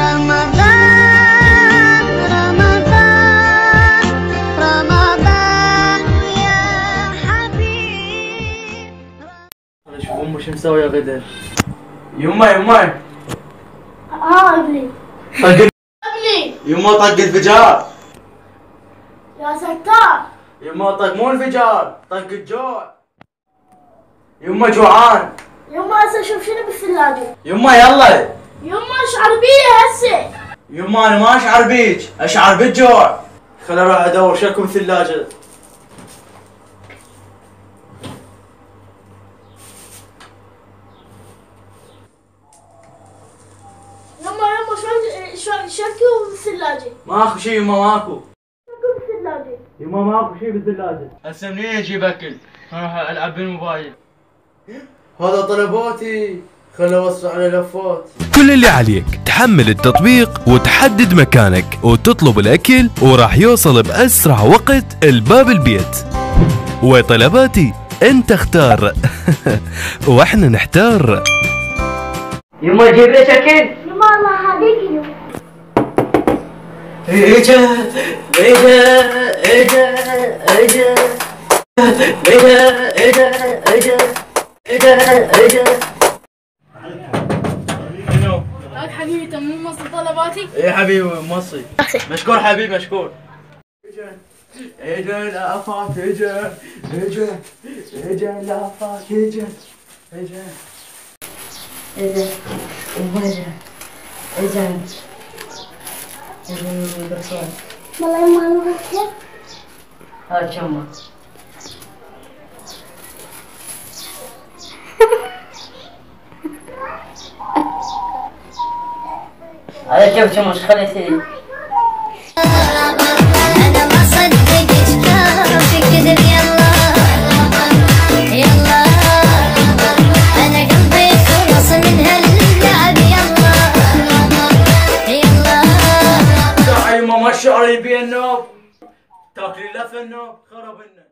رمضان رمضان رمضان يا حبيب. شوف امي شو مسويه غدا. يما ابني طق ابني يما طق الفجار. يا ستار. يما طق مو الفجار، طق الجوع. يما جوعان. يما هسه شوف شنو بالثلاجة. يما يلا. يما اشعر بيه هسه. يما انا ما اشعر بيك، اشعر بالجوع. خل اروح ادور شكو بالثلاجة. يما شكو بالثلاجة. ماكو شي يما ماكو. شكو بالثلاجة. يما ماكو شي بالثلاجة. هسه منين اجيب اكل؟ اروح العب بالموبايل. هذا طلباتي، خل اوصل على لفات. كل اللي عليك تحمل التطبيق وتحدد مكانك وتطلب الأكل وراح يوصل بأسرع وقت الباب البيت. وطلباتي انت اختار واحنا نحتار. يما جيب لك اكل. يما الله هذيك يما. اجا اجا اجا اجا اجا اجا اجا اجا. هاك حبيبي تم مصر طلباتي. ايه حبيبي مصي. مشكور حبيبي مشكور. اجا الافات اجا الافات اجا والله يما انا بكير. هات شمع. هذا كيف شمش خليتي. أنا ما صدقت كافي كذب يلا يلا أنا قلبي خلص من هاللعب يلا يلا. يما ما الشعر يبي النوب، تاكلي لف النوب خرب النوب.